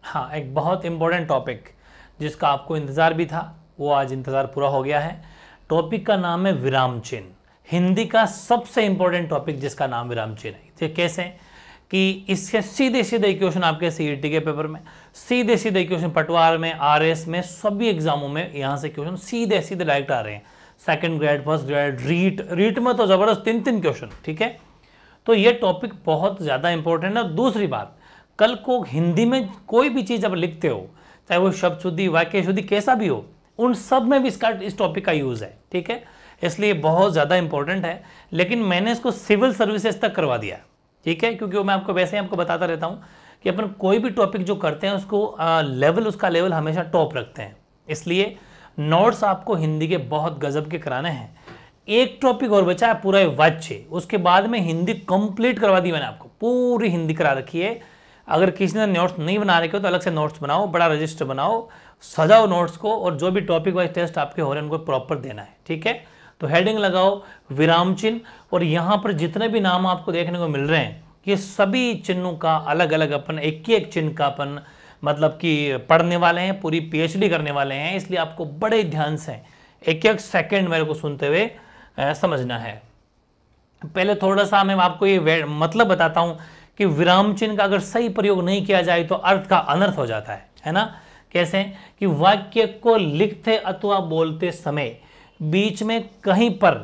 हाँ, एक बहुत इंपॉर्टेंट टॉपिक जिसका आपको इंतज़ार भी था, वो आज इंतज़ार पूरा हो गया है। टॉपिक का नाम है विराम चिन्ह। हिंदी का सबसे इंपॉर्टेंट टॉपिक जिसका नाम विराम चिन्ह है। ये कैसे कि इसके सीधे सीधे क्वेश्चन आपके सीईटी के पेपर में, सीधे सीधे क्वेश्चन पटवार में, आरएस में, सभी एग्जामों में यहाँ से क्वेश्चन सीधे सीधे डायरेक्ट आ रहे हैं। Second grade, first grade, REET में तो ज़बरदस्त 3-3 क्वेश्चन। ठीक है, तो ये टॉपिक बहुत ज़्यादा इंपॉर्टेंट है। दूसरी बात, कल को हिंदी में कोई भी चीज़ आप लिखते हो, चाहे वो शब्द शुद्धि, वाक्य शुद्धि, कैसा भी हो, उन सब में भी इस टॉपिक का यूज़ है। ठीक है, इसलिए बहुत ज़्यादा इंपॉर्टेंट है। लेकिन मैंने इसको सिविल सर्विसेज तक करवा दिया। ठीक है, क्योंकि वो मैं आपको वैसे ही आपको बताता रहता हूँ कि अपन कोई भी टॉपिक जो करते हैं उसको उसका लेवल हमेशा टॉप रखते हैं। इसलिए नोट्स आपको हिंदी के बहुत गजब के कराने हैं। एक टॉपिक और बचा है, पूरा वाच्य, उसके बाद में हिंदी कंप्लीट करवा दी मैंने आपको, पूरी हिंदी करा रखी है। अगर किसी ने नोट्स नहीं बना रखे हो तो अलग से नोट्स बनाओ, बड़ा रजिस्टर बनाओ, सजाओ नोट्स को, और जो भी टॉपिक वाइज टेस्ट आपके हो रहे हैं उनको प्रॉपर देना है। ठीक है, तो हेडिंग लगाओ विराम चिन्ह, और यहाँ पर जितने भी नाम आपको देखने को मिल रहे हैं ये सभी चिन्हों का अलग अलग अपन एक चिन्ह का अपन मतलब कि पढ़ने वाले हैं, पूरी पीएचडी करने वाले हैं। इसलिए आपको बड़े ध्यान से एक सेकंड मेरे को सुनते हुए समझना है। पहले थोड़ा सा मैं आपको ये मतलब बताता हूं कि विराम चिन्ह का अगर सही प्रयोग नहीं किया जाए तो अर्थ का अनर्थ हो जाता है ना। कैसे कि वाक्य को लिखते अथवा बोलते समय बीच में कहीं पर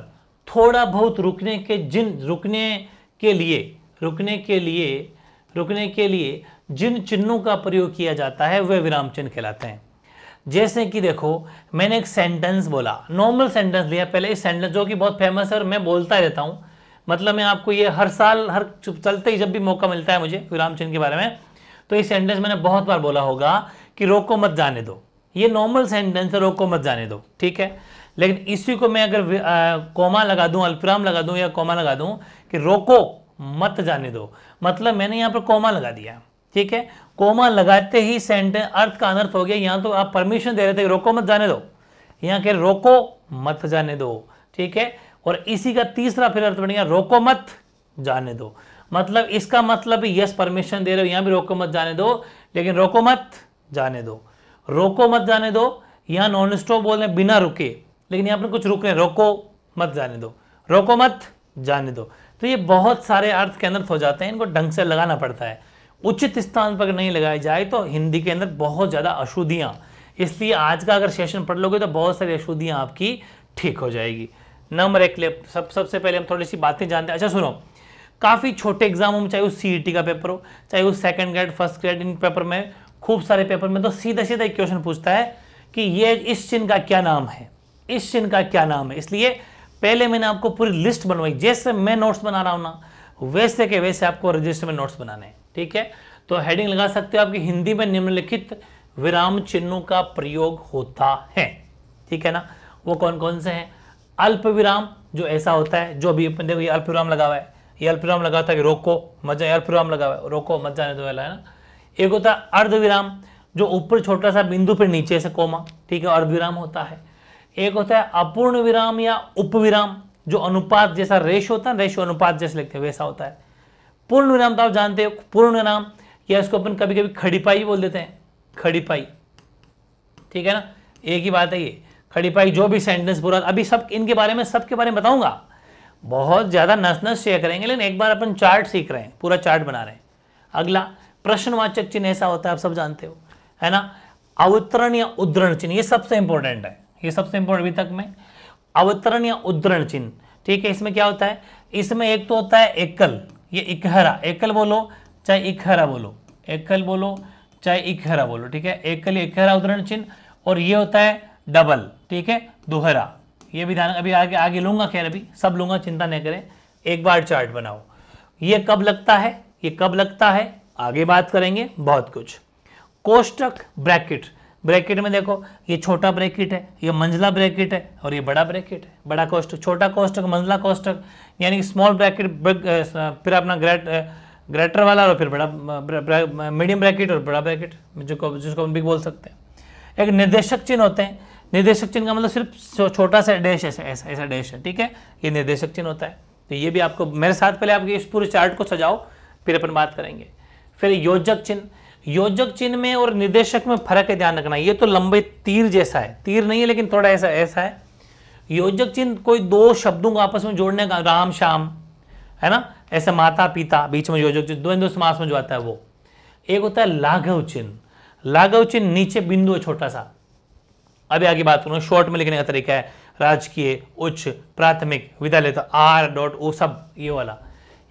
थोड़ा बहुत रुकने के लिए जिन चिन्हों का प्रयोग किया जाता है वे विराम चिन्ह कहलाते हैं। जैसे कि देखो, मैंने एक सेंटेंस बोला, नॉर्मल सेंटेंस लिया पहले, इस सेंटेंस जो कि बहुत फेमस है और मैं बोलता रहता हूं, मतलब मैं आपको ये हर साल हर चलते ही जब भी मौका मिलता है मुझे विराम चिन्ह के बारे में, तो ये सेंटेंस मैंने बहुत बार बोला होगा कि रोको मत जाने दो। ये नॉर्मल सेंटेंस है, रोको मत जाने दो। ठीक है, लेकिन इसी को मैं अगर कॉमा लगा दूं, अल्पविराम लगा दूं या कॉमा लगा दूं कि रोको मत जाने दो, मतलब मैंने यहाँ पर कॉमा लगा दिया। ठीक है, कोमा लगाते ही सेंटेंस अर्थ का अनर्थ हो गया। यहाँ तो आप परमिशन दे रहे थे कि रोको मत जाने दो, यहाँ कह रोको मत जाने दो। ठीक है, और इसी का तीसरा फिर अर्थ बन गया रोको मत जाने दो, मतलब इसका मतलब यस परमिशन दे रहे हो, यहाँ भी रोको मत जाने दो, लेकिन रोको मत जाने दो, रोको मत जाने दो। यहाँ नॉन स्टॉप बोल रहे बिना रुके, लेकिन यहाँ पर कुछ रुक रहे हैं, रोको मत जाने दो, रोको मत जाने दो। तो ये बहुत सारे अर्थ के अनर्थ हो जाते हैं, इनको ढंग से लगाना पड़ता है। उचित स्थान पर नहीं लगाई जाए तो हिंदी के अंदर बहुत ज़्यादा अशुद्धियाँ, इसलिए आज का अगर सेशन पढ़ लोगे तो बहुत सारी अशुद्धियाँ आपकी ठीक हो जाएगी। नंबर एक ले सबसे पहले हम थोड़ी सी बातें जानते हैं। अच्छा सुनो, काफ़ी छोटे एग्जामों में, चाहे वो सीईटी का पेपर हो, चाहे वो सेकंड ग्रेड, फर्स्ट ग्रेड, इन पेपर में, खूब सारे पेपर में तो सीधा सीधा एक क्वेश्चन पूछता है कि ये इस चिन्ह का क्या नाम है, इस चिन्ह का क्या नाम है। इसलिए पहले मैंने आपको पूरी लिस्ट बनवाई, जैसे मैं नोट्स बना रहा हूँ ना वैसे के वैसे आपको रजिस्टर में नोट्स बनाने हैं। ठीक है, तो हेडिंग लगा सकते हो आपकी हिंदी में निम्नलिखित विराम चिन्हों का प्रयोग होता है। ठीक है ना, वो कौन कौन से हैं? अल्प विराम, जो ऐसा होता है, जो भी अपन देखो ये अल्प विराम लगा हुआ है, ये अल्प विराम लगा था कि रोको मत जाए, अल्प विराम लगा हुआ है, रोको मत जाने दो वाला है ना। एक होता है अर्ध विराम, जो ऊपर छोटा सा बिंदु पर नीचे से कोमा, ठीक है, अर्ध विराम होता है। एक होता है अपूर्ण विराम या उपविराम, जो अनुपात जैसा रेशो होता है, रेशो अनुपात जैसे लिखते हैं वैसा होता है। पूर्ण विराम तो आप जानते हो, पूर्ण विराम, या इसको अपन कभी कभी खड़ी पाई बोल देते हैं, खड़ी पाई। ठीक है ना, एक ही बात है ये खड़ी पाई, जो भी सेंटेंस पूरा, अभी सब इनके बारे में, सबके बारे में बताऊंगा, बहुत ज्यादा नस नस शेयर करेंगे, लेकिन एक बार अपन चार्ट सीख रहे हैं, पूरा चार्ट बना रहे हैं। अगला प्रश्नवाचक चिन्ह ऐसा होता है, आप सब जानते हो, है ना। अवतरण या उद्धरण चिन्ह, ये सबसे इंपॉर्टेंट है, ये सबसे इंपॉर्टेंट अभी तक में। अवतरण या उद्धरण चिन्ह, ठीक है, इसमें क्या होता है, इसमें एक तो होता है एकल, ये इकहरा, एकल बोलो चाहे इकहरा बोलो, एकल बोलो चाहे इकहरा बोलो। ठीक है, एकल इकहरा उद्धरण चिन्ह, और ये होता है डबल, ठीक है, दोहरा। ये भी ध्यान, अभी आगे लूंगा, खैर अभी सब लूंगा, चिंता नहीं करें, एक बार चार्ट बनाओ। ये कब लगता है, ये कब लगता है, आगे बात करेंगे बहुत कुछ। कोष्टक, ब्रैकेट, ब्रैकेट में देखो ये छोटा ब्रैकेट है, ये मंझला ब्रैकेट है, और ये बड़ा ब्रैकेट है, बड़ा कोष्टक, छोटा कोष्टक, मंझला कोष्टक, यानी स्मॉल ब्रैकेट, फिर अपना ग्रेटर वाला, और फिर बड़ा मीडियम ब्रैकेट और बड़ा ब्रैकेट, जिसको हम भी बोल सकते हैं। एक निर्देशक चिन्ह होते हैं, निर्देशक चिन्ह का मतलब सिर्फ छोटा सा डैश, ऐसा डैश है। ठीक है, ये निर्देशक चिन्ह होता है। तो ये भी आपको मेरे साथ, पहले आपके इस पूरे चार्ट को सजाओ, फिर अपन बात करेंगे। फिर योजक चिन्ह, योजक चिन्ह में और निर्देशक में फर्क है, ध्यान रखना। ये तो लंबे तीर जैसा है, तीर नहीं है लेकिन थोड़ा ऐसा ऐसा है। योजक चिन्ह कोई दो शब्दों को आपस में जोड़ने का, राम श्याम, है ना, ऐसे माता पिता, बीच में योजक चिन्ह द्वंद्व समास में जो आता है वो। एक होता है लाघव चिन्ह। लाघव चिन्ह नीचे बिंदु है छोटा सा। अभी आगे बात करूँ, शॉर्ट में लिखने का तरीका है, राजकीय, उच्च, प्राथमिक, विद्यालय, तो आर डॉट ओ सब ये वाला।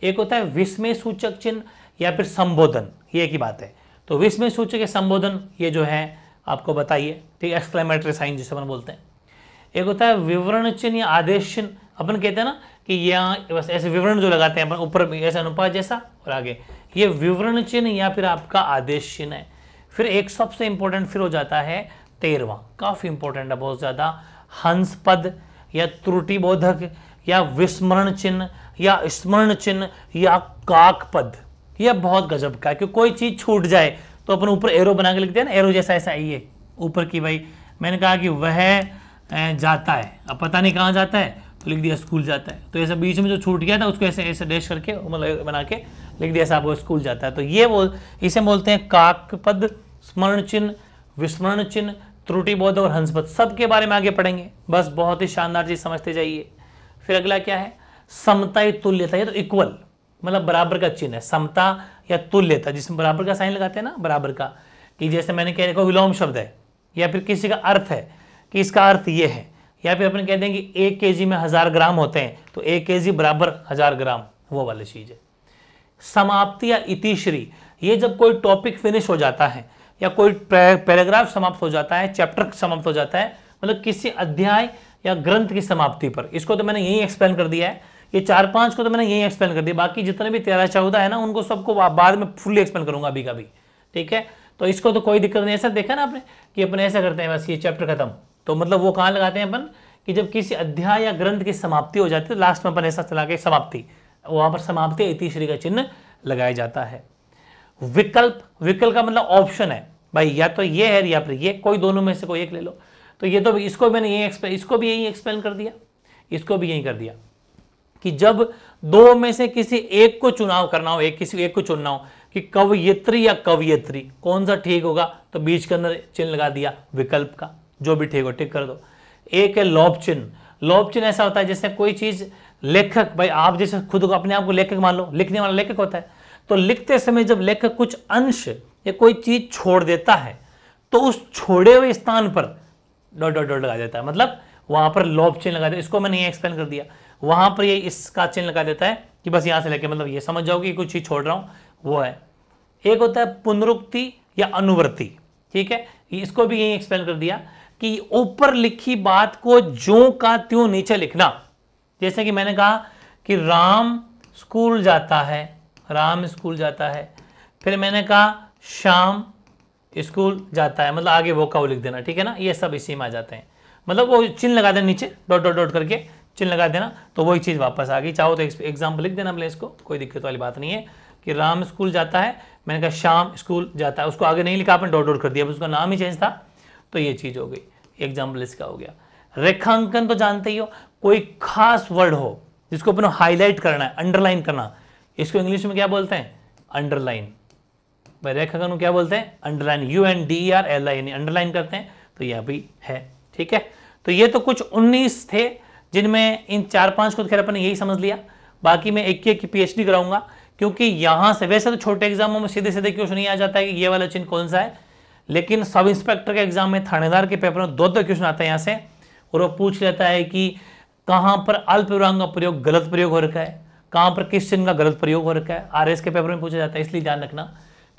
एक होता है विस्मय सूचक चिन्ह या फिर संबोधन, ये एक ही बात है। तो विस्मय सूचक या संबोधन ये जो है आपको बताइए, ठीक है, एक्सक्लेमेटरी साइन जिसे अपन बोलते हैं। एक होता है विवरण चिन्ह या आदेश चिन्ह। अपन कहते हैं ना कि यहाँ बस ऐसे विवरण जो लगाते हैं अपन ऊपर ऐसा अनुपात जैसा और आगे, ये विवरण चिन्ह या फिर आपका आदेश चिन्ह है। फिर एक सबसे इंपॉर्टेंट फिर हो जाता है 13वां, काफी इंपॉर्टेंट है बहुत ज्यादा, हंस पद या त्रुटि बोधक या विस्मरण चिन्ह या स्मरण चिन्ह या काक पद। यह बहुत गजब का है कि कोई चीज छूट जाए तो अपन ऊपर एरो बना के लिखते हैं ना, एरो जैसा ऐसा ये ऊपर की, भाई मैंने कहा कि वह जाता है, अब पता नहीं कहाँ जाता है तो लिख दिया स्कूल जाता है। तो ऐसा बीच में जो छूट गया था उसको ऐसे ऐसे डैश करके मतलब बना के लिख दिया साहब वो स्कूल जाता है। तो ये इसे बोलते हैं काक पद, स्मरण चिन्ह, विस्मरण चिन्ह, त्रुटि बोध और हंस पद। सबके बारे में आगे पढ़ेंगे, बस बहुत ही शानदार चीज समझते जाइए। फिर अगला क्या है, समता या तुल्यता। ये तो इक्वल मतलब बराबर का चिन्ह है, समता या तुल्यता, जिसमें बराबर का साइन लगाते हैं ना, बराबर का, कि जैसे मैंने कह देखो विलोम शब्द है या फिर किसी का अर्थ है कि इसका अर्थ ये है, या फिर अपन कहते हैं कि 1 kg में 1000 ग्राम होते हैं तो 1 kg बराबर 1000 ग्राम, वो वाली चीज है। समाप्ति या इतिश्री, ये जब कोई टॉपिक फिनिश हो जाता है या कोई पैराग्राफ समाप्त हो जाता है, चैप्टर समाप्त हो जाता है, मतलब किसी अध्याय या ग्रंथ की समाप्ति पर। इसको तो मैंने यही एक्सप्लेन कर दिया है, ये 4-5 को तो मैंने यही एक्सप्लेन कर दिया, बाकी जितने भी 13-14 है ना उनको सबको बाद में फुल्ली एक्सप्लेन करूंगा अभी का भी, ठीक है। तो इसको तो कोई दिक्कत नहीं। ऐसा देखा ना आपने कि अपन ऐसा करते हैं बस ये चैप्टर खत्म, तो मतलब वो कहाँ लगाते हैं अपन कि जब किसी अध्याय या ग्रंथ की समाप्ति हो जाती है तो लास्ट में अपन ऐसा चला के समाप्ति, वहां पर समाप्ति इतिश्री का चिन्ह लगाया जाता है। विकल्प, विकल्प का मतलब ऑप्शन है भाई, या तो ये है या फिर ये, कोई दोनों में से कोई एक ले लो। तो ये तो इसको मैंने यही इसको भी यही एक्सप्लेन कर दिया, इसको भी यही कर दिया कि जब दो में से किसी एक को चुनाव करना हो, किसी एक को चुनना हो कि कवयित्री या कवयित्री कौन सा ठीक होगा, तो बीच के अंदर चिन्ह लगा दिया विकल्प का, जो भी ठीक हो टिक कर दो। एक है लोभ चिन्ह। लोभ चिन्ह ऐसा होता है जैसे कोई चीज लेखक, भाई आप जैसे खुद को अपने आप को लेखक मान लो, लिखने वाला लेखक होता है, तो लिखते समय जब लेखक कुछ अंश या कोई चीज छोड़ देता है तो उस छोड़े हुए स्थान पर डॉट डॉट डॉट लगा देता है, मतलब वहां पर लोभ चिन्ह लगा देता है। इसको मैंने ये एक्सप्लेन कर दिया, वहां पर ये इसका चिन्ह लगा देता है कि बस यहां से लेके मतलब ये समझ जाओ कि कुछ चीज छोड़ रहा हूं, वो है। एक होता है पुनरुक्ति या अनुवर्ती, ठीक है, इसको भी यही एक्सप्लेन कर दिया कि ऊपर लिखी बात को ज्यों का त्यों नीचे लिखना। जैसे कि मैंने कहा कि राम स्कूल जाता है, राम स्कूल जाता है, फिर मैंने कहा श्याम स्कूल जाता है, मतलब आगे वो का वो लिख देना, ठीक है ना, ये सब इसी में आ जाते हैं, मतलब वो चिन्ह लगा देना नीचे, डॉट डॉट डॉट करके चिन्ह लगा देना, तो वही चीज वापस आ गई। चाहो तो एग्जाम्पल लिख देना अपने, इसको कोई दिक्कत वाली बात नहीं है कि राम स्कूल जाता है, मैंने कहा श्याम स्कूल जाता है, उसको आगे नहीं लिखा आपने, डॉट डॉट कर दिया, उसका नाम ही चेंज था, तो ये चीज हो गई। एग्जाम्पल इसका हो गया। रेखांकन तो जानते ही हो, कोई खास वर्ड हो जिसको अपने हाईलाइट करना है, अंडरलाइन करना, इसको इंग्लिश में क्या बोलते हैं, अंडरलाइन। भाई रेखांकन को क्या बोलते हैं, अंडरलाइन, UNDERLINE, अंडरलाइन करते हैं, तो यह भी है, ठीक है। तो ये तो कुछ 19 थे जिनमें इन 4-5 को खैर अपन यही समझ लिया, बाकी मैं एक की PhD कराऊंगा, क्योंकि यहां से वैसे तो छोटे एग्जामों में सीधे सीधे क्वेश्चन नहीं आ जाता है कि ये वाला चिन्ह कौन सा है, लेकिन सब इंस्पेक्टर के एग्जाम में, थानेदार के पेपर में 2-2 क्वेश्चन आता है यहाँ से, और वो पूछ लेता है कि कहाँ पर अल्प विराम का प्रयोग गलत प्रयोग हो रखा है, कहाँ पर किस चिन्ह का गलत प्रयोग हो रखा है, RS के पेपर में पूछा जाता है। इसलिए ध्यान रखना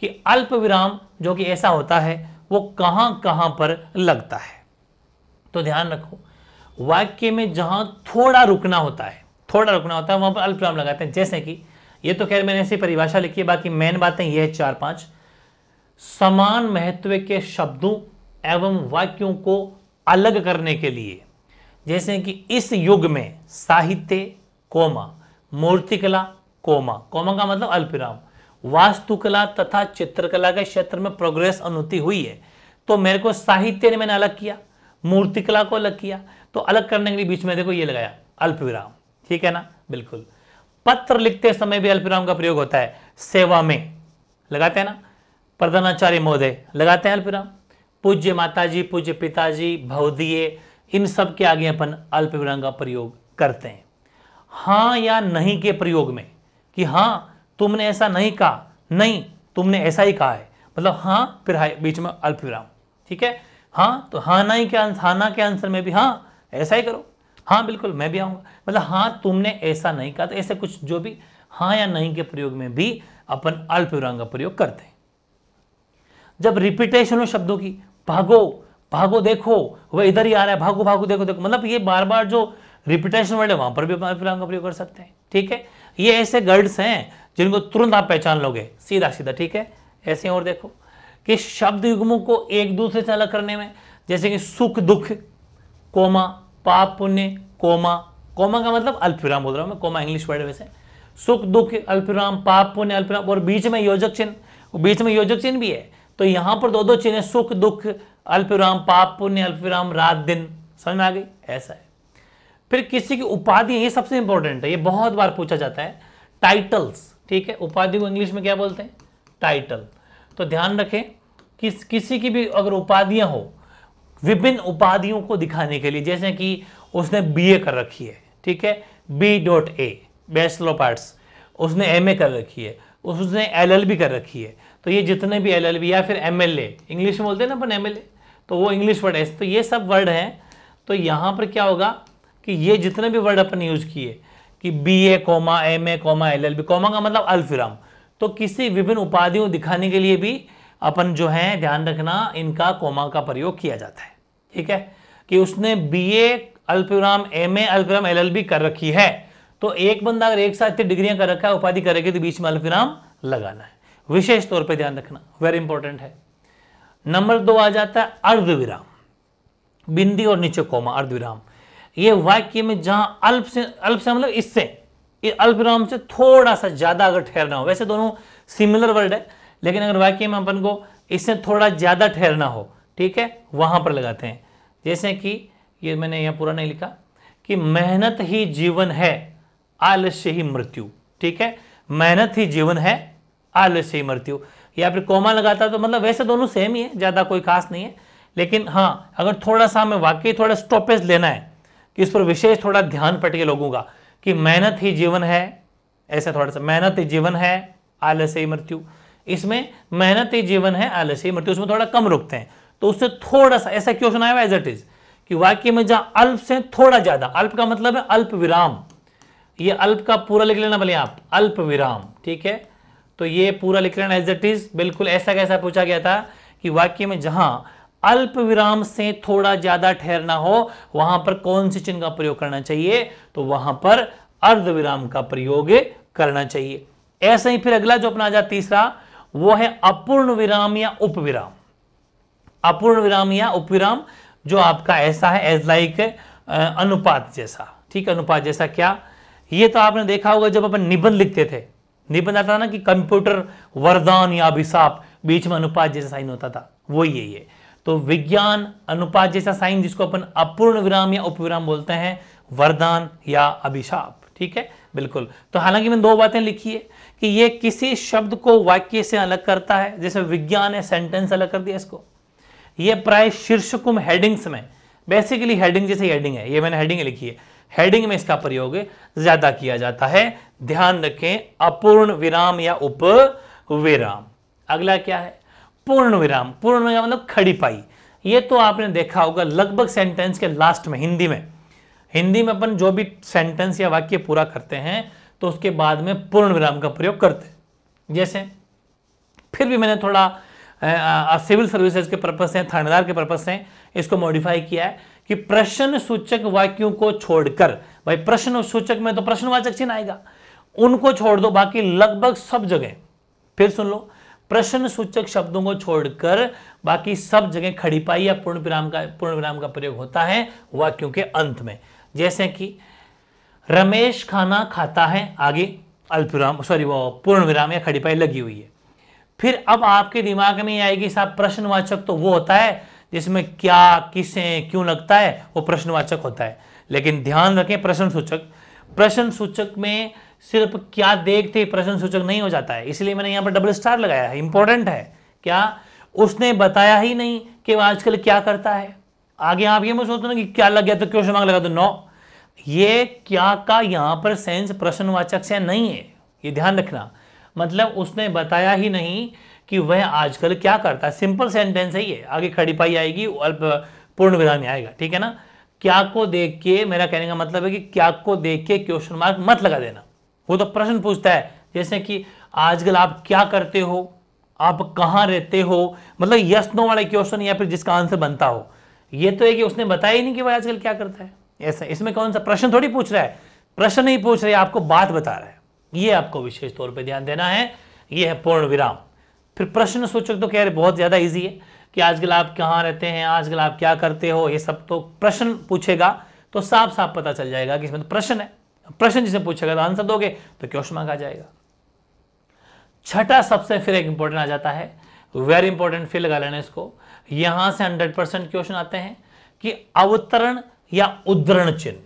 कि अल्प विराम जो कि ऐसा होता है वो कहां कहां पर लगता है। तो ध्यान रखो, वाक्य में जहां थोड़ा रुकना होता है, वहां पर अल्प विराम लगाते हैं। जैसे कि ये तो खैर मैंने ऐसी परिभाषा लिखी है, बाकी मेन बातें ये है 4-5, समान महत्व के शब्दों एवं वाक्यों को अलग करने के लिए, जैसे कि इस युग में साहित्य कोमा, मूर्तिकला कोमा, कोमा का मतलब अल्प विराम, वास्तुकला तथा चित्रकला के क्षेत्र में प्रोग्रेस उन्नति हुई है, तो मेरे को साहित्य ने मैंने अलग किया, मूर्तिकला को अलग किया, तो अलग करने के लिए बीच में देखो ये लगाया अल्प विराम, ठीक है ना, बिल्कुल। पत्र लिखते समय भी अल्प विराम का प्रयोग होता है, सेवा में लगाते हैं ना, प्रधानाचार्य महोदय लगाते हैं अल्पविराम, पूज्य माताजी, पूज्य पिताजी, भवदीय, इन सब के आगे अपन अल्पविराम का प्रयोग करते हैं। हाँ या नहीं के प्रयोग में, कि हाँ तुमने ऐसा नहीं कहा, नहीं तुमने ऐसा ही कहा है, मतलब हाँ फिर हाय बीच में अल्पविराम, ठीक है। हाँ तो हाँ नहीं के हाँ ना के आंसर में भी हाँ ऐसा ही करो, हाँ बिल्कुल मैं भी आऊँगा, मतलब हाँ तुमने ऐसा नहीं कहा, तो ऐसे कुछ जो भी हाँ या नहीं के प्रयोग में भी अपन अल्पविराम का प्रयोग करते हैं। जब रिपीटेशन हो शब्दों की, भागो भागो देखो वह इधर ही आ रहा है, भागो भागो देखो देखो, मतलब ये बार बार जो रिपीटेशन वर्ड है वहां पर भी अल्पविराम का प्रयोग कर सकते हैं, ठीक है। ये ऐसे वर्ड्स हैं जिनको तुरंत आप पहचान लोगे सीधा सीधा, ठीक है। ऐसे और देखो कि शब्द युग्मों को एक दूसरे से अलग करने में, जैसे कि सुख दुख, कोमा, पाप पुण्य, कोमा, कोमा का मतलब अल्पविराम बोल रहा हूं मैं, कोमा इंग्लिश वर्ड है वैसे, सुख दुख अल्पविराम, पाप पुण्य अल्पविराम, और बीच में योजक चिन्ह, बीच में योजक चिन्ह भी है, तो यहां पर दो चिन्ह है, सुख दुख अल्पविराम, पाप पुण्य अल्पविराम, रात दिन, समझ में आ गई, ऐसा है। फिर किसी की उपाधि, ये सबसे इंपॉर्टेंट है, ये बहुत बार पूछा जाता है, टाइटल्स, ठीक है। उपाधि को इंग्लिश में क्या बोलते हैं, टाइटल। तो ध्यान रखें कि किसी की भी अगर उपाधियां हो, विभिन्न उपाधियों को दिखाने के लिए, जैसे कि उसने बीए कर रखी है, ठीक है, B.A बैचलर ऑफ आर्ट्स, उसने एमए कर रखी है, उसने LLB कर रखी है, तो ये जितने भी LLB या फिर MLA, इंग्लिश में बोलते हैं ना अपन MLA, तो वो इंग्लिश वर्ड है, तो ये सब वर्ड हैं। तो यहाँ पर क्या होगा कि ये जितने भी वर्ड अपन यूज किए कि BA, MA, LLB, कोमा का मतलब अल्पविराम, तो किसी विभिन्न उपाधियों दिखाने के लिए भी अपन जो है ध्यान रखना, इनका कोमा का प्रयोग किया जाता है, ठीक है। कि उसने BA अल्पविराम, MA अल्पविराम, LLB कर रखी है, तो एक बंदा अगर एक साथ इतनी डिग्रियां कर रखा है, उपाधि करेगी, तो बीच में अल्पविराम लगाना है, विशेष तौर पे ध्यान रखना, वेरी इंपॉर्टेंट है। नंबर 2 आ जाता है अर्धविराम, बिंदी और नीचे कोमा, अर्धविराम। ये वाक्य में जहां अल्प से मतलब इससे, ये अल्पविराम से थोड़ा सा ज्यादा अगर ठहरना हो, वैसे दोनों सिमिलर वर्ड है, लेकिन अगर वाक्य में अपन को इससे थोड़ा ज्यादा ठहरना हो, ठीक है, वहां पर लगाते हैं। जैसे कि ये मैंने यहां पूरा नहीं लिखा कि मेहनत ही जीवन है, आलस्य ही मृत्यु, ठीक है, मेहनत ही जीवन है, आलस्य ही मृत्यु, या फिर कोमा लगाता तो मतलब वैसे दोनों सेम ही है, ज्यादा कोई खास नहीं है, लेकिन हाँ अगर थोड़ा सा हमें वाकई थोड़ा स्टॉपेज लेना है कि इस पर विशेष थोड़ा ध्यान पटके लोगों का कि मेहनत ही जीवन है, ऐसे थोड़ा सा मेहनत ही जीवन है, आलस्य ही मृत्यु, इसमें मेहनत ही जीवन है, आलस्य ही मृत्यु, उसमें थोड़ा कम रुकते हैं, तो उससे थोड़ा सा ऐसा क्वेश्चन आया एज इट इज कि वाक्य में जहां अल्प से थोड़ा ज्यादा, अल्प का मतलब है अल्प विराम, ये अल्प का पूरा लिख लेना भले आप, अल्प विराम, ठीक है, तो ये पूरा लिख लेना एज इट इज, बिल्कुल ऐसा कैसा पूछा गया था कि वाक्य में जहां अल्प विराम से थोड़ा ज्यादा ठहरना हो, वहां पर कौन सी चिन्ह का प्रयोग करना चाहिए, तो वहां पर अर्धविराम का प्रयोग करना चाहिए। ऐसा ही फिर अगला जो अपना आ जाता तीसरा, वो है अपूर्ण विराम या उपविराम। अपूर्ण विराम या उपविराम जो आपका ऐसा है एज लाइक अनुपात जैसा, ठीक, अनुपात जैसा क्या, ये तो आपने देखा होगा जब अपन निबंध लिखते थे, निबंध आता ना कि कंप्यूटर वरदान या अभिशाप, बीच में अनुपात जैसा साइन होता था, वो यही है। तो विज्ञान अनुपात जैसा साइन जिसको अपन अपूर्ण विराम या उपविराम बोलते हैं, वरदान या अभिशाप, ठीक है, बिल्कुल। तो हालांकि मैंने 2 बातें लिखी है कि ये किसी शब्द को वाक्य से अलग करता है, जैसे विज्ञान है, सेंटेंस अलग कर दिया इसको, ये प्राय शीर्षकों में, हेडिंग्स में, बेसिकली हेडिंग जैसे हेडिंग है, ये मैंने हेडिंग लिखी है, हेडिंग में इसका प्रयोग ज्यादा किया जाता है, ध्यान रखें, अपूर्ण विराम या उपविराम। अगला क्या है, पूर्ण विराम। पूर्ण विराम मतलब खड़ी पाई, ये तो आपने देखा होगा लगभग सेंटेंस के लास्ट में, हिंदी में अपन जो भी सेंटेंस या वाक्य पूरा करते हैं तो उसके बाद में पूर्ण विराम का प्रयोग करते हैं। जैसे फिर भी मैंने थोड़ा सिविल सर्विसेज के पर्पज से, थानेदार के पर्पज से इसको मॉडिफाई किया है कि प्रश्न सूचक वाक्यों को छोड़कर, भाई प्रश्न सूचक में तो प्रश्नवाचक चिन्ह आएगा, उनको छोड़ दो, बाकी लगभग सब जगह, फिर सुन लो, प्रश्न सूचक शब्दों को छोड़कर बाकी सब जगह खड़ी पाई या पूर्ण विराम का प्रयोग होता है वाक्यों के अंत में। जैसे कि रमेश खाना खाता है, आगे अल्पविराम, सॉरी वो पूर्ण विराम या खड़ी पाई लगी हुई है। फिर अब आपके दिमाग में आएगी साहब प्रश्नवाचक तो वो होता है जिसमें क्या, किसे, क्यों लगता है, वो प्रश्नवाचक होता है, लेकिन ध्यान रखें प्रश्न सूचक में सिर्फ क्या देखते प्रश्न सूचक नहीं हो जाता है, इसलिए मैंने यहां पर डबल स्टार लगाया है, इंपॉर्टेंट है, क्या उसने बताया ही नहीं कि वो आजकल क्या करता है। आगे आप ये मत सोचो ना कि क्या लग गया तो क्वेश्चन मार्क लगा दो, नो, ये क्या का यहां पर सेंस प्रश्नवाचक से नहीं है, ये ध्यान रखना। मतलब उसने बताया ही नहीं कि वह आजकल क्या करता है, सिंपल सेंटेंस है ये, आगे खड़ी पाई आएगी, अल्प पूर्ण विराम आएगा, ठीक है ना। क्या को देख के, मेरा कहने का मतलब है कि क्या को देख के क्वेश्चन मार्क मत लगा देना, वो तो प्रश्न पूछता है। जैसे कि आजकल आप क्या करते हो, आप कहां रहते हो, मतलब यस नो वाले क्वेश्चन या फिर जिसका आंसर बनता हो। ये तो है कि उसने बताया ही नहीं कि वह आजकल क्या करता है, ऐसा। इसमें कौन सा प्रश्न थोड़ी पूछ रहा है, प्रश्न नहीं पूछ रहे, आपको बात बता रहा है। ये आपको विशेष तौर पे ध्यान देना है, ये है पूर्ण विराम। फिर प्रश्न सूचक तो कह रहे बहुत ज्यादा इजी है कि आजकल आप कहाँ रहते हैं, आजकल आप क्या करते हो, ये सब तो प्रश्न पूछेगा तो साफ साफ पता चल जाएगा कि इसमें तो प्रश्न है। प्रश्न जिसे पूछेगा तो आंसर दोगे तो क्वेश्चन मार्क आ जाएगा। छठा सबसे फिर एक इंपॉर्टेंट आ जाता है, वेरी इंपॉर्टेंट, फिर लगा लेना इसको। यहां से 100% क्वेश्चन आते हैं कि अवतरण या उद्धरण चिन्ह।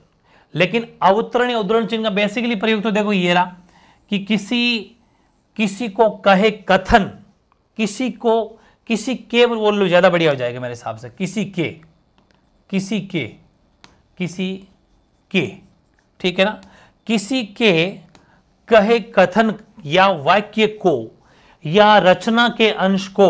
लेकिन अवतरण या उद्धरण चिन्ह का बेसिकली प्रयोग तो देखो ये रहा कि किसी को कहे कथन, किसी के बोल लो ज्यादा बढ़िया हो जाएगा मेरे हिसाब से, किसी के, ठीक है ना। किसी के कहे कथन या वाक्य को या रचना के अंश को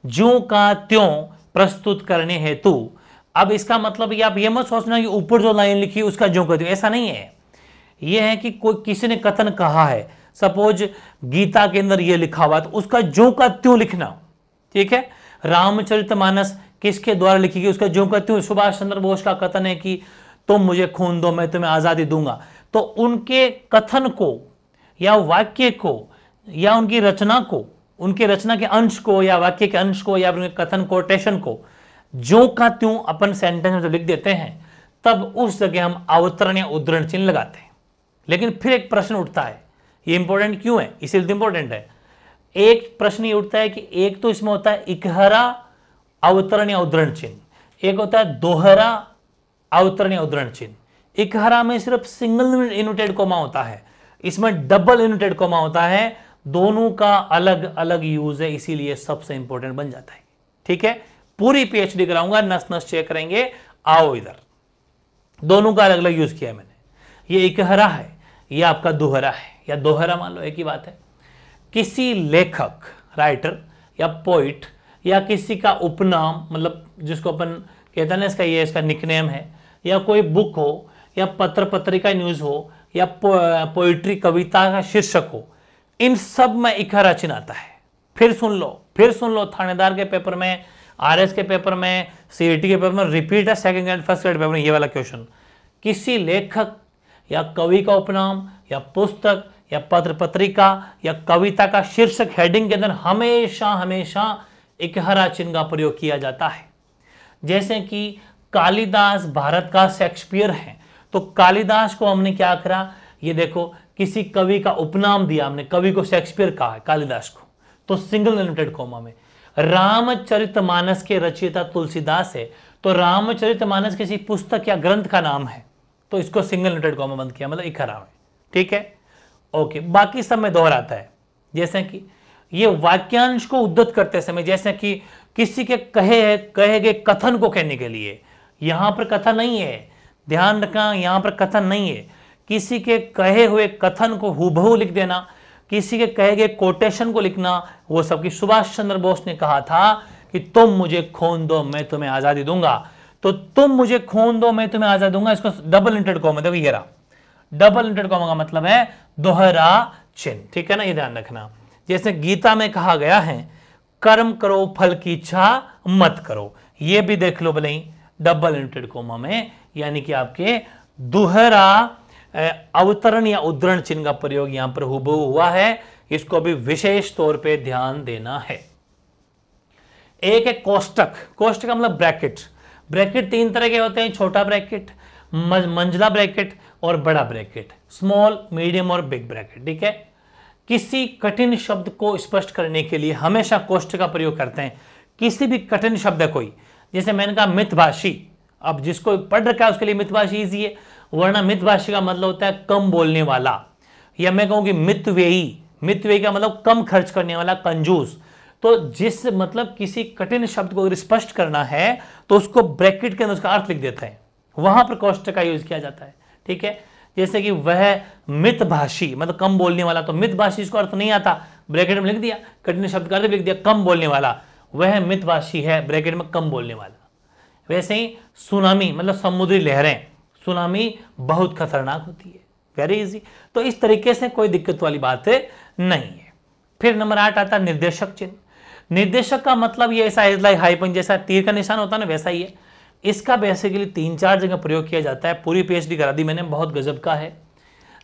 ज्यों का त्यों प्रस्तुत करने हेतु। अब इसका मतलब ये आप ये मत सोचना कि ऊपर जो लाइन लिखी उसका ज्यों का त्यों, ऐसा नहीं है। यह है कि कोई किसी ने कथन कहा है, सपोज गीता के अंदर ये लिखा हुआ तो उसका ज्यों का त्यों लिखना, ठीक है। रामचरितमानस किसके द्वारा लिखी गई, उसका ज्यों का त्यों। सुभाष चंद्र बोस का कथन है कि तुम मुझे खून दो मैं तुम्हें आजादी दूंगा, तो उनके कथन को या वाक्य को या उनकी रचना को, उनके रचना के अंश को या वाक्य के अंश को या उनके कथन कोटेशन को ज्यों का त्यों अपन सेंटेंस में जब लिख देते हैं तब उस जगह हम अवतरण या उद्धरण चिन्ह लगाते हैं। लेकिन फिर एक प्रश्न उठता है, ये इंपॉर्टेंट क्यों है, इसीलिए इंपॉर्टेंट है। एक प्रश्न ये उठता है कि एक तो इसमें होता है इकहरा अवतरण या उद्धरण चिन्ह, एक होता है दोहरा अवतरण या उद्धरण चिन्ह। इकहरा में सिर्फ सिंगल इनवर्टेड कोमा होता है, इसमें डबल इनवर्टेड कोमा होता है, दोनों का अलग अलग यूज है, इसीलिए सबसे इंपॉर्टेंट बन जाता है, ठीक है। पूरी पीएचडी कराऊंगा, नस नस चेक करेंगे, आओ इधर। दोनों का अलग अलग यूज किया है मैंने। ये इकहरा है, ये आपका दोहरा है, या दोहरा मान लो, एक ही बात है। किसी लेखक, राइटर या पोइट या किसी का उपनाम, मतलब जिसको अपन कहते हैं ना इसका ये इसका निकनेम है, या कोई बुक हो या पत्र पत्रिका न्यूज हो या पोइट्री कविता का शीर्षक हो, इन सब में इकहरा चिन्ह आता है। फिर सुन लो, थानेदार के पेपर में, आरएस के पेपर में, सीईटी के पेपर में रिपीट है, second grade first grade paper में ये वाला क्वेश्चन। किसी लेखक या कवि का उपनाम या पुस्तक या पत्र पत्रिका या कविता का शीर्षक हेडिंग के अंदर हमेशा इकहरा चिन्ह का प्रयोग किया जाता है। जैसे कि कालिदास भारत का शेक्सपियर है, तो कालिदास को हमने क्या करा, ये देखो किसी कवि का उपनाम दिया हमने, कवि को शेक्सपियर कहा है कालिदास को, तो सिंगल इनवर्टेड कोमा में। रामचरितमानस के रचयिता तुलसीदास है, तो रामचरितमानस किसी पुस्तक या ग्रंथ का नाम है, तो इसको सिंगल इनवर्टेड कोमा बंद किया, मतलब इकहरा में, ठीक है। ओके, बाकी सब में दोहराता है। जैसे कि ये वाक्यांश को उद्धत करते समय, जैसे कि किसी के कहे गए कथन को कहने के लिए, यहां पर कथन नहीं है, ध्यान रखना, यहां पर कथन नहीं है। किसी के कहे हुए कथन को हूबहू लिख देना, किसी के कहे गए कोटेशन को लिखना, वो सब की सुभाष चंद्र बोस ने कहा था कि तुम मुझे खून दो मैं तुम्हें आजादी दूंगा, तो तुम मुझे खून दो मैं तुम्हें आजादी दूंगा, इसको डबल इनवर्टेड कोमा, देखो ये रहा डबल इनवर्टेड कोमा का मतलब है दोहरा चिन्ह, ठीक है ना, ये ध्यान रखना। जैसे गीता में कहा गया है कर्म करो फल की इच्छा मत करो, ये भी देख लो भले ही डबल इनवर्टेड कोमा में, यानी कि आपके दोहरा अवतरण या उद्धरण चिन्ह का प्रयोग यहां पर हुबहू हुआ है, इसको भी विशेष तौर पे ध्यान देना है। एक है कोष्टक, कोष्टक का मतलब ब्रैकेट। ब्रैकेट तीन तरह के होते हैं, छोटा ब्रैकेट, मंझला ब्रैकेट और बड़ा ब्रैकेट, स्मॉल, मीडियम और बिग ब्रैकेट, ठीक है। किसी कठिन शब्द को स्पष्ट करने के लिए हमेशा कोष्टक का प्रयोग करते हैं। किसी भी कठिन शब्द है कोई, जैसे मैंने कहा मितभाषी, अब जिसको पढ़ रखा है उसके लिए मितभाषी इजी है, वरना मितभाषी का मतलब होता है कम बोलने वाला। या मैं कहूँ कि मितव्ययी, मितव्ययी का मतलब कम खर्च करने वाला, कंजूस। तो जिस मतलब किसी कठिन शब्द को अगर स्पष्ट करना है तो उसको ब्रैकेट के अंदर उसका अर्थ लिख देते हैं, वहां पर कोष्ठक का यूज किया जाता है। ठीक है, जैसे कि वह मितभाषी, मतलब कम बोलने वाला, तो मितभाषी इसको अर्थ नहीं आता, ब्रैकेट में लिख दिया, कठिन शब्द का अर्थ लिख दिया कम बोलने वाला, वह मितभाषी है, ब्रैकेट में कम बोलने वाला। वैसे ही सुनामी मतलब समुद्री लहरें, सुनामी बहुत खतरनाक होती है, वेरी इजी। तो इस तरीके से कोई दिक्कत वाली बात नहीं है। फिर नंबर 8 आता है निर्देशक चिन्ह। निर्देशक का मतलब ये ऐसा है लाइक हाइपन जैसा तीर का निशान होता है ना, वैसा ही है। इसका बेसिकली 3-4 जगह प्रयोग किया जाता है, पूरी पीएचडी करा दी मैंने, बहुत गजब का है।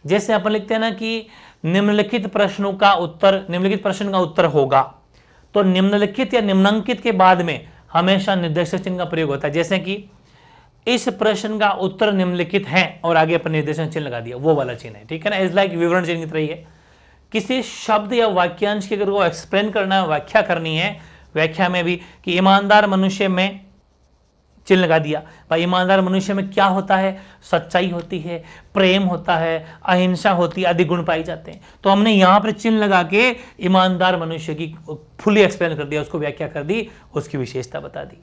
जैसे अपन लिखते हैं ना कि निम्नलिखित प्रश्नों का उत्तर, निम्नलिखित प्रश्न का उत्तर होगा, तो निम्नलिखित या निम्नांकित के बाद में हमेशा निर्देशक चिन्ह का प्रयोग होता है। जैसे कि इस प्रश्न का उत्तर निम्नलिखित है और आगे अपन निर्देशक चिन्ह लगा दिया, वो वाला चिन्ह है। ठीक है ना, इज लाइक विवरण चिन्ह की तरह ही है। किसी शब्द या वाक्यांश की अगर वो एक्सप्लेन करना है, व्याख्या करनी है, व्याख्या में भी कि ईमानदार मनुष्य में चिन्ह लगा दिया। भाई ईमानदार मनुष्य में क्या होता है, सच्चाई होती है, प्रेम होता है, अहिंसा होती है, आदि गुण पाए जाते हैं। तो हमने यहाँ पर चिन्ह लगा के ईमानदार मनुष्य की फुली एक्सप्लेन कर दिया, उसको व्याख्या कर दी, उसकी विशेषता बता दी।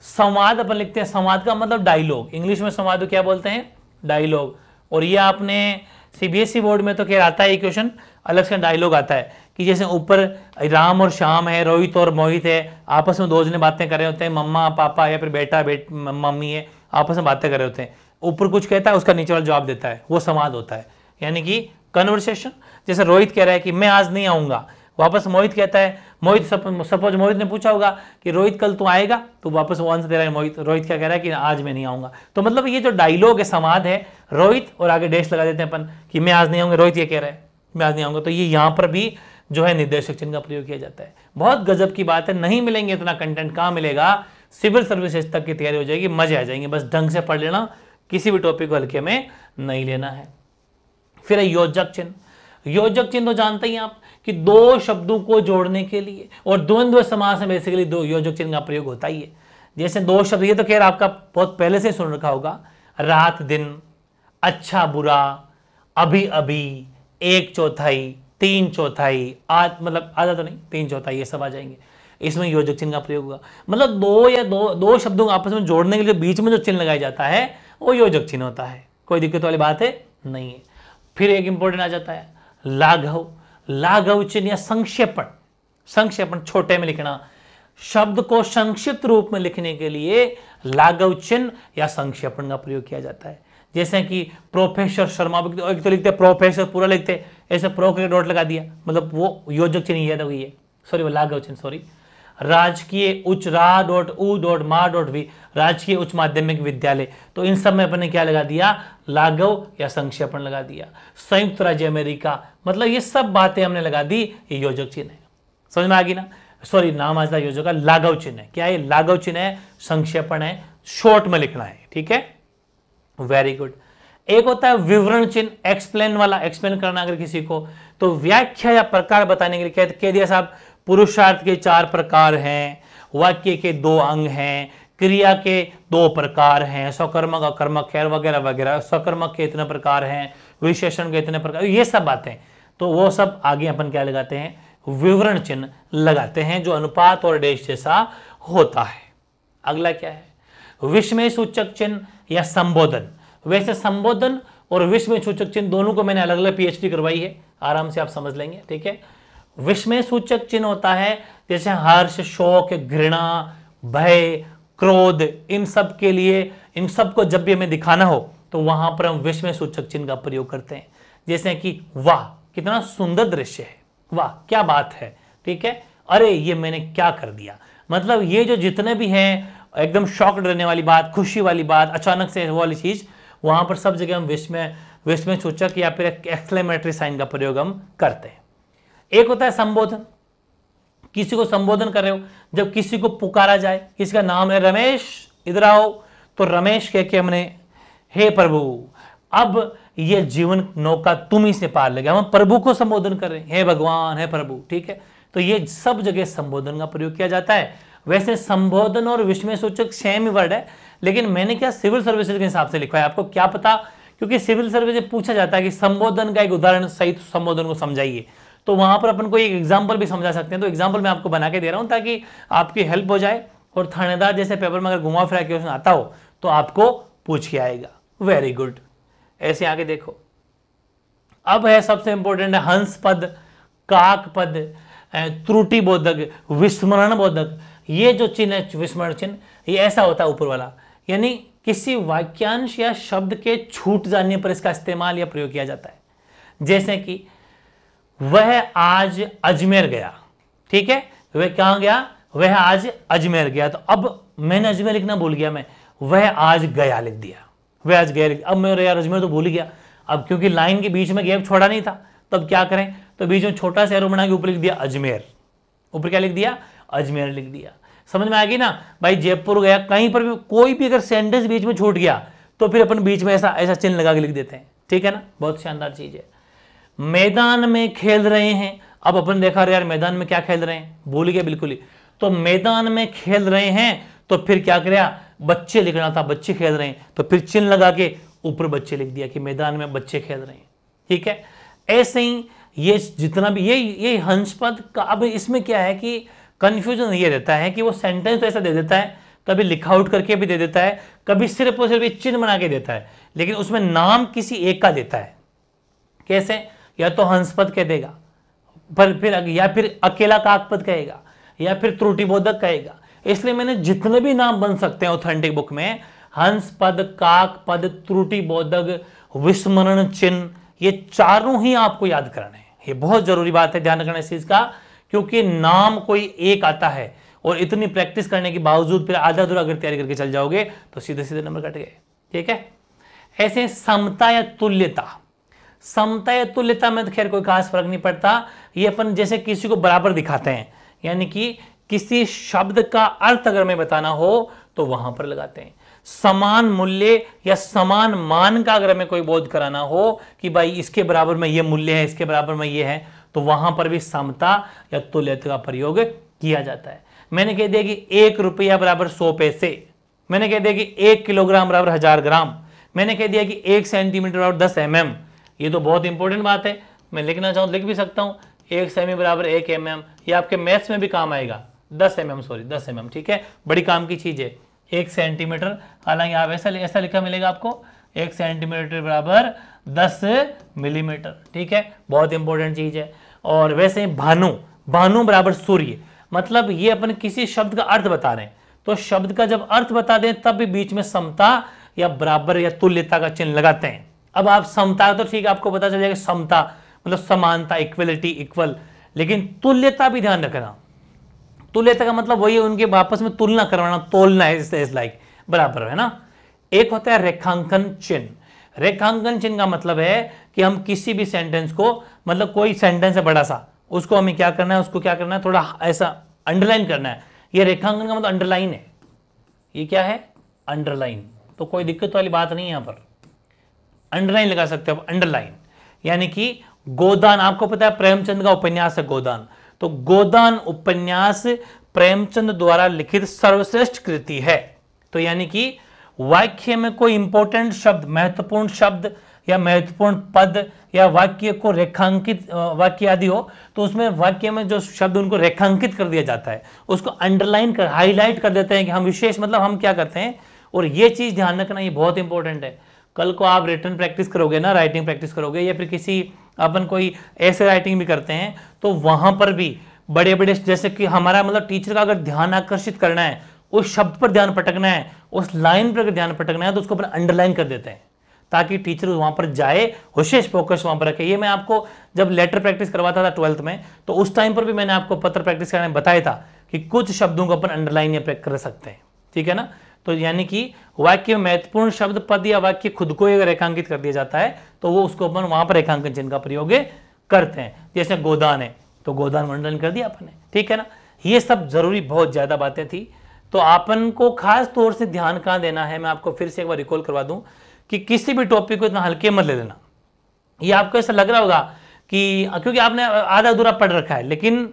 संवाद अपन लिखते हैं, संवाद का मतलब डायलॉग, इंग्लिश में संवाद को क्या बोलते हैं, डायलॉग। और ये आपने सीबीएसई बोर्ड में तो क्या आता है, क्वेश्चन अलग से डायलॉग आता है कि जैसे ऊपर राम और श्याम है, रोहित और मोहित है, आपस में 2 जने बातें कर रहे होते हैं, मम्मा पापा या फिर बेटा मम्मी है, आपस में बातें कर रहे होते हैं, ऊपर कुछ कहता है, उसका नीचे वाला जवाब देता है, वो संवाद होता है, यानी कि कन्वर्सेशन। जैसे रोहित कह रहा है कि मैं आज नहीं आऊंगा, वापस मोहित कहता है, मोहित सपोज मोहित ने पूछा होगा कि रोहित कल तू आएगा, तो वापस वो आंसर दे रहा है रोहित क्या कह रहा है कि आज मैं नहीं आऊंगा। तो मतलब ये जो डायलॉग है, संवाद है, रोहित और आगे डैश लगा देते हैं अपन कि मैं आज नहीं आऊंगा, रोहित ये कह रहा है मैं आज नहीं आऊंगा। तो ये यहाँ पर भी जो है निर्देशक चिन्ह का प्रयोग किया जाता है। बहुत गजब की बात है, नहीं मिलेंगे इतना कंटेंट, कहाँ मिलेगा, सिविल सर्विसेज तक की तैयारी हो जाएगी, मजे आ जाएंगे, बस ढंग से पढ़ लेना, किसी भी टॉपिक को हल्के में नहीं लेना है। फिर है योजक चिन्ह। योजक चिन्ह तो जानते ही आप कि 2 शब्दों को जोड़ने के लिए, और द्वंद्व समास में बेसिकली 2 योजक चिन्ह का प्रयोग होता ही है। जैसे 2 शब्द, ये तो खैर आपका बहुत पहले से सुन रखा होगा, रात दिन, अच्छा बुरा, अभी अभी, 1/4, 3/4, आज मतलब आधा तो नहीं 3/4, ये सब आ जाएंगे, इसमें योजक चिन्ह का प्रयोग होगा। मतलब दो शब्दों को आपस में जोड़ने के लिए बीच में जो चिन्ह लगाया जाता है वो योजक चिन्ह होता है, कोई दिक्कत वाली बात है नहीं है। फिर एक इंपॉर्टेंट आ जाता है लाघव। लाघव चिन्ह या संक्षेपण, संक्षेपण छोटे में लिखना, शब्द को संक्षिप्त रूप में लिखने के लिए लाघव चिन्ह या संक्षेपण का प्रयोग किया जाता है। जैसे कि प्रोफेसर शर्मा, एक तो लिखते प्रोफेसर पूरा लिखते, ऐसे प्रो के डॉट लगा दिया, मतलब वो योजक चिन्ह है, तो ये सॉरी वो लाघव चिन्ह, सॉरी। राजकीय उच्च, रा डॉट उ डॉट मा डॉट वी, राजकीय उच्च माध्यमिक विद्यालय, तो इन सब में अपने क्या लगा दिया, लाघव या संक्षेपण लगा दिया। संयुक्त राज्य अमेरिका, मतलब ये सब बातें हमने लगा दी, ये योजक चिन्ह है। समझ में आ गई ना, सॉरी नाम आज योजक का लाघव चिन्ह है, क्या है, लाघव चिन्ह है, संक्षेपण है, शॉर्ट में लिखना है। ठीक है, वेरी गुड। एक होता है विवरण चिन्ह, एक्सप्लेन वाला, एक्सप्लेन करना अगर किसी को, तो व्याख्या या प्रकार बताने के लिए कह दिया साहब, पुरुषार्थ के 4 प्रकार हैं, वाक्य के 2 अंग हैं, क्रिया के 2 प्रकार हैं, सकर्मक अकर्मक खैर वगैरह वगैरह, सकर्मक के इतने प्रकार हैं, विशेषण के इतने प्रकार, ये सब बातें, तो वो सब आगे अपन क्या लगाते हैं, विवरण चिन्ह लगाते हैं, जो अनुपात और डैश जैसा होता है। अगला क्या है, विस्मय सूचक चिन्ह या संबोधन। वैसे संबोधन और विस्मय सूचक चिन्ह दोनों को मैंने अलग अलग पीएचडी करवाई है, आराम से आप समझ लेंगे। ठीक है, विस्मय सूचक चिन्ह होता है जैसे हर्ष, शोक, घृणा, भय, क्रोध, इन सब के लिए, इन सब को जब भी हमें दिखाना हो तो वहां पर हम विस्मय सूचक चिन्ह का प्रयोग करते हैं। जैसे कि वाह कितना सुंदर दृश्य है, वाह क्या बात है, ठीक है, अरे ये मैंने क्या कर दिया, मतलब ये जो जितने भी हैं एकदम शॉक्ड रहने वाली बात, खुशी वाली बात, अचानक से वो वाली चीज, वहां पर सब जगह हम विस्मय सूचक या फिर एक्सक्लेमेटरी साइन का प्रयोग हम करते हैं। एक होता है संबोधन, किसी को संबोधन कर रहे हो, जब किसी को पुकारा जाए, किसी का नाम है रमेश, इधर आओ, तो रमेश कह के हमने हे प्रभु अब ये जीवन नौका तुम ही से पार ले गया, हम प्रभु को संबोधन कर रहे हैं, हे भगवान, हे प्रभु। ठीक है, तो ये सब जगह संबोधन का प्रयोग किया जाता है। वैसे संबोधन और विस्मय सूचक सेम ही वर्ड है, लेकिन मैंने क्या सिविल सर्विसेज के हिसाब से लिखा है, आपको क्या पता, क्योंकि सिविल सर्विस पूछा जाता है कि संबोधन का एक उदाहरण सहित संबोधन को समझाइए, तो वहां पर अपन को एक एग्जाम्पल भी समझा सकते हैं। तो एग्जाम्पल मैं आपको बना के दे रहा हूं ताकि आपकी हेल्प हो जाए, और थानेदार जैसे पेपर में अगर घुमा फिरा क्वेश्चन आता हो तो आपको पूछ के आएगा। वेरी गुड, ऐसे आगे देखो। अब है सबसे इंपॉर्टेंट है हंस पद, काक पद, त्रुटि बोधक, विस्मरण बोधक। ये जो चिन्ह है विस्मरण चिन्ह, ये ऐसा होता है ऊपर वाला, यानी किसी वाक्यांश या शब्द के छूट जाने पर इसका इस्तेमाल या प्रयोग किया जाता है। जैसे कि वह आज अजमेर गया, ठीक है, वह कहां गया, वह आज अजमेर गया। तो अब मैंने अजमेर लिखना भूल गया, मैं वह आज गया लिख दिया, वह आज गया लिख, अब मेरे यार अजमेर तो भूल गया। अब क्योंकि लाइन के बीच में गैप छोड़ा नहीं था, तब क्या करें, तो बीच में छोटा सा एरो बना के ऊपर लिख दिया अजमेर, ऊपर क्या लिख दिया, अजमेर लिख दिया। समझ में आ गई ना भाई, जयपुर गया, कहीं पर भी कोई भी अगर सेंटेंस बीच में छूट गया तो फिर अपन बीच में ऐसा ऐसा चिन्ह लगा के लिख देते हैं, ठीक है ना, बहुत शानदार चीज है। मैदान में खेल रहे हैं, अब अपन देखा यार मैदान में क्या खेल रहे हैं, भूल गया बिल्कुल ही, तो मैदान में खेल रहे हैं, तो फिर क्या किया, बच्चे लिखना था, बच्चे खेल रहे हैं, तो फिर चिन्ह लगा के ऊपर बच्चे लिख दिया कि मैदान में बच्चे खेल रहे हैं, ठीक है। ऐसे ही ये जितना भी ये हंस पद का, अब इसमें क्या है कि कंफ्यूजन ये रहता है कि वो सेंटेंस तो ऐसा दे देता है, कभी लिखा आउट करके भी दे देता है, कभी सिर्फ और सिर्फ चिन्ह बना के देता है, लेकिन उसमें नाम किसी एक का देता है। कैसे, या तो हंस पद कह देगा, पर फिर या फिर अकेला काकपद कहेगा, या फिर त्रुटिबोधक कहेगा। इसलिए मैंने जितने भी नाम बन सकते हैं ऑथेंटिक बुक में, हंस पद, काक पद, त्रुटिबोधक, विस्मरण चिन्ह, ये चारों ही आपको याद कराने हैं। ये बहुत जरूरी बात है, ध्यान रखना इस चीज का, क्योंकि नाम कोई एक आता है और इतनी प्रैक्टिस करने के बावजूद फिर आधा अधूरा अगर तैयारी करके चल जाओगे तो सीधे सीधे नंबर कट गए, ठीक है। ऐसे समता या तुल्यता, समता या तुल्यता में तो खैर कोई खास फर्क नहीं पड़ता, ये अपन जैसे किसी को बराबर दिखाते हैं, यानी कि किसी शब्द का अर्थ अगर मैं बताना हो तो वहां पर लगाते हैं। समान मूल्य या समान मान का अगर हमें कोई बोध कराना हो कि भाई इसके बराबर में ये मूल्य है, इसके बराबर में ये है, तो वहां पर भी समता या तुल्यता का प्रयोग किया जाता है। मैंने कह दिया कि 1 रुपया बराबर 100 पैसे, मैंने कह दिया कि 1 किलोग्राम बराबर 1000 ग्राम, मैंने कह दिया कि 1 सेंटीमीटर बराबर 10 mm। ये तो बहुत इंपॉर्टेंट बात है, मैं लिखना चाहूँ लिख भी सकता हूँ, 1 सेमी बराबर 1 mm। ये आपके मैथ्स में भी काम आएगा, 10 mm, ठीक है, बड़ी काम की चीज है। 1 सेंटीमीटर, हालांकि आप ऐसा लिखा मिलेगा आपको, 1 सेंटीमीटर बराबर 10 मिलीमीटर, ठीक है, बहुत इंपॉर्टेंट चीज है। और वैसे ही भानु, भानु बराबर सूर्य, मतलब ये अपन किसी शब्द का अर्थ बता रहे हैं, तो शब्द का जब अर्थ बता दें तब भी बीच में समता या बराबर या तुल्यता का चिन्ह लगाते हैं। अब आप समता तो ठीक है, आपको पता चल जाएगा समता मतलब समानता, इक्वलिटी, इक्वल, लेकिन तुल्यता भी ध्यान रखना। तुल्यता का मतलब वही है उनके आपस में तुलना करवाना, तोलना है, इस लाइक बराबर, है ना। एक होता है रेखांकन चिन्ह। रेखांकन चिन्ह का मतलब है कि हम किसी भी सेंटेंस को, मतलब कोई सेंटेंस है बड़ा सा, उसको हमें क्या करना है, उसको क्या करना है, थोड़ा ऐसा अंडरलाइन करना है। ये रेखांकन का मतलब अंडरलाइन है, ये क्या है, अंडरलाइन। तो कोई दिक्कत वाली बात नहीं है, यहां पर अंडरलाइन लगा सकते हो, अंडरलाइन। यानी कि गोदान, आपको पता है प्रेमचंद का उपन्यास है गोदान, तो गोदान उपन्यास प्रेमचंद द्वारा लिखित सर्वश्रेष्ठ कृति है। तो यानी कि वाक्य में कोई इंपॉर्टेंट शब्द, महत्वपूर्ण शब्द या महत्वपूर्ण पद या वाक्य को रेखांकित वाक्य आदि हो, तो उसमें वाक्य में जो शब्द उनको रेखांकित कर दिया जाता है, उसको अंडरलाइन कर, हाईलाइट कर देते हैं कि हम विशेष, मतलब हम क्या करते हैं। और ये चीज ध्यान रखना, ये बहुत इंपॉर्टेंट है। कल को आप रिटन प्रैक्टिस करोगे ना, राइटिंग प्रैक्टिस करोगे, या फिर किसी अपन कोई ऐसे राइटिंग भी करते हैं, तो वहां पर भी बड़े बड़े, जैसे कि हमारा मतलब टीचर का अगर ध्यान आकर्षित करना है, उस शब्द पर ध्यान पटकना है, उस लाइन पर अगर ध्यान पटकना है, तो उसको अपन अंडरलाइन कर देते हैं ताकि टीचर वहां पर जाए, विशेष फोकस वहां पर रखे। ये मैं आपको जब लेटर प्रैक्टिस करवाता था 12th में, तो उस टाइम पर भी मैंने आपको पत्र प्रैक्टिस करने में बताया था कि कुछ शब्दों को अपन अंडरलाइन या कर सकते हैं, ठीक है ना। तो यानी कि वाक्य में महत्वपूर्ण शब्द, पद या वाक्य खुद को अगर रेखांकित कर दिया जाता है, तो वो उसको अपन वहां पर रेखांकन चिन्ह का प्रयोग करते हैं। जैसे गोदान है, तो गोदान मंडन कर दिया अपन ने, ठीक है ना। ये सब जरूरी बहुत ज्यादा बातें थी। तो अपन को खास तौर से ध्यान कहां देना है, मैं आपको फिर से एक बार रिकॉल करवा दूं कि किसी भी टॉपिक को इतना हल्के मत ले लेना। ये आपको ऐसा लग रहा होगा कि क्योंकि आपने आधा अधूरा पढ़ रखा है, लेकिन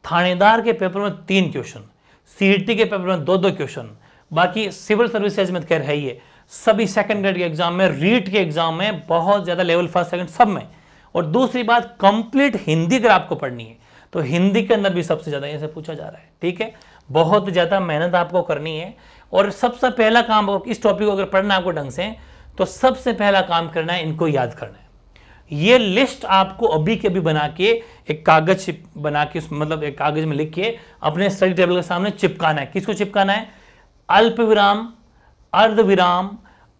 थानेदार के पेपर में 3 क्वेश्चन, सीईटी के पेपर में 2-2 क्वेश्चन, बाकी सिविल सर्विसेज में खैर है ही है, सभी सेकंड ग्रेड के एग्जाम में, रीट के एग्जाम में बहुत ज्यादा, लेवल 1, 2 सब में, और दूसरी बात, कंप्लीट हिंदी अगर आपको पढ़नी है तो हिंदी के अंदर भी सबसे ज्यादा ऐसे पूछा जा रहा है। ठीक है, बहुत ज्यादा मेहनत आपको करनी है। और सबसे पहला काम, इस टॉपिक को अगर पढ़ना है आपको ढंग से, तो सबसे पहला काम करना है, इनको याद करना है। ये लिस्ट आपको अभी के अभी बना के एक कागज बना के, मतलब एक कागज में लिख के अपने स्टडी टेबल के सामने चिपकाना है। किसको चिपकाना है? अल्प विराम, अर्ध विराम,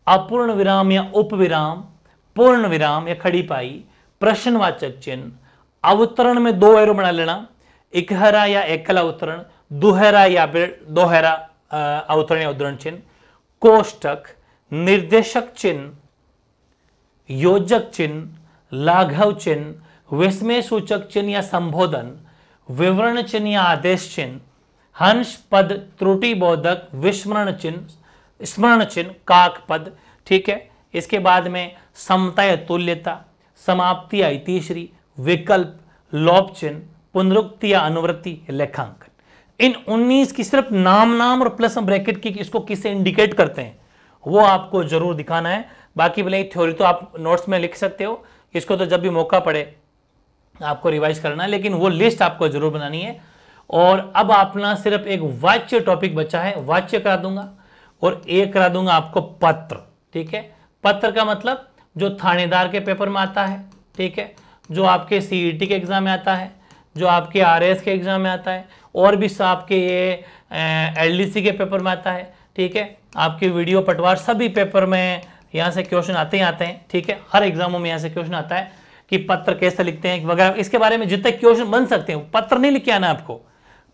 अपूर्ण विराम या उपविराम, पूर्ण विराम या खड़ी पाई, प्रश्नवाचक चिन्ह, अवतरण में 2 एरो बना लेना, इकहरा या एकल अवतरण, दुहरा या दोहरा अवतरण या उद्धरण चिन्ह, कोष्टक, निर्देशक चिन्ह, योजक चिन्ह, लाघव चिन्ह, विस्मय सूचक चिन्ह या संबोधन, विवरण चिन्ह या आदेश चिन्ह, हंस पद, त्रुटि बोधक, विस्मरण चिन्ह, स्मरण चिन्ह, काक पद। ठीक है, इसके बाद में समता या तुल्यता, समाप्ति या इतिश्री, विकल्प, लोप चिन्ह, पुनरुक्ति या अनुवृत्ति, लेखांकन। इन 19 की सिर्फ नाम और प्लस ब्रैकेट की इसको किससे इंडिकेट करते हैं वो आपको जरूर दिखाना है। बाकी भले थ्योरी तो आप नोट्स में लिख सकते हो, इसको तो जब भी मौका पड़े आपको रिवाइज करना है, लेकिन वो लिस्ट आपको जरूर बनानी है। और अब अपना सिर्फ एक वाच्य टॉपिक बचा है, वाच्य करा दूंगा, और एक करा दूंगा आपको पत्र। ठीक है, पत्र का मतलब जो थानेदार के पेपर में आता है, ठीक है, जो आपके सीईटी के एग्जाम में आता है, जो आपके आरएएस के एग्जाम में आता है, और भी आपके ये एलडीसी के पेपर में आता है। ठीक है, आपके वीडियो पटवार सभी पेपर में यहाँ से क्वेश्चन आते ही आते हैं। ठीक है, हर एग्जामों में यहाँ से क्वेश्चन आता है कि पत्र कैसे लिखते हैं वगैरह, इसके बारे में जितने क्वेश्चन बन सकते हैं। पत्र नहीं लिख के आना आपको,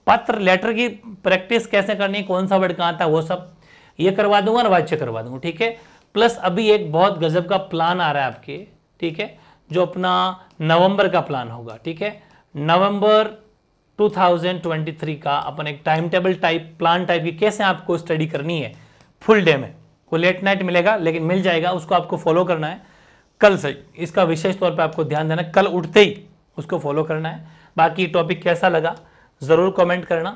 पत्र लेटर की प्रैक्टिस कैसे करनी है, कौन सा वर्ड कहाँ था, वो सब ये करवा दूंगा और वाच्य करवा दूंगा। ठीक है, प्लस अभी एक बहुत गजब का प्लान आ रहा है आपके, ठीक है, जो अपना नवंबर का प्लान होगा। ठीक है, नवंबर 2023 का अपन एक time table type plan type की कैसे आपको स्टडी करनी है फुल डे में, वो लेट नाइट मिलेगा लेकिन मिल जाएगा, उसको आपको फॉलो करना है कल से। इसका विशेष तौर पे आपको ध्यान देना, कल उठते ही उसको फॉलो करना है। बाकी टॉपिक कैसा लगा ज़रूर कमेंट करना।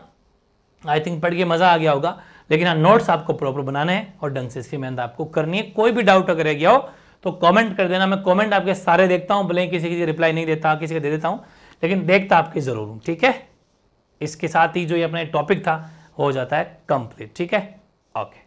आई थिंक पढ़ के मज़ा आ गया होगा, लेकिन हाँ नोट्स आपको प्रॉपर बनाने हैं और ढंग से इसकी मेहनत आपको करनी है। कोई भी डाउट अगर रह गया हो तो कमेंट कर देना, मैं कमेंट आपके सारे देखता हूँ, भले किसी की रिप्लाई नहीं देता, किसी का दे देता हूँ, लेकिन देखता आपकी ज़रूर हूँ। ठीक है, इसके साथ ही जो ये अपना टॉपिक था हो जाता है कंप्लीट। ठीक है, ओके।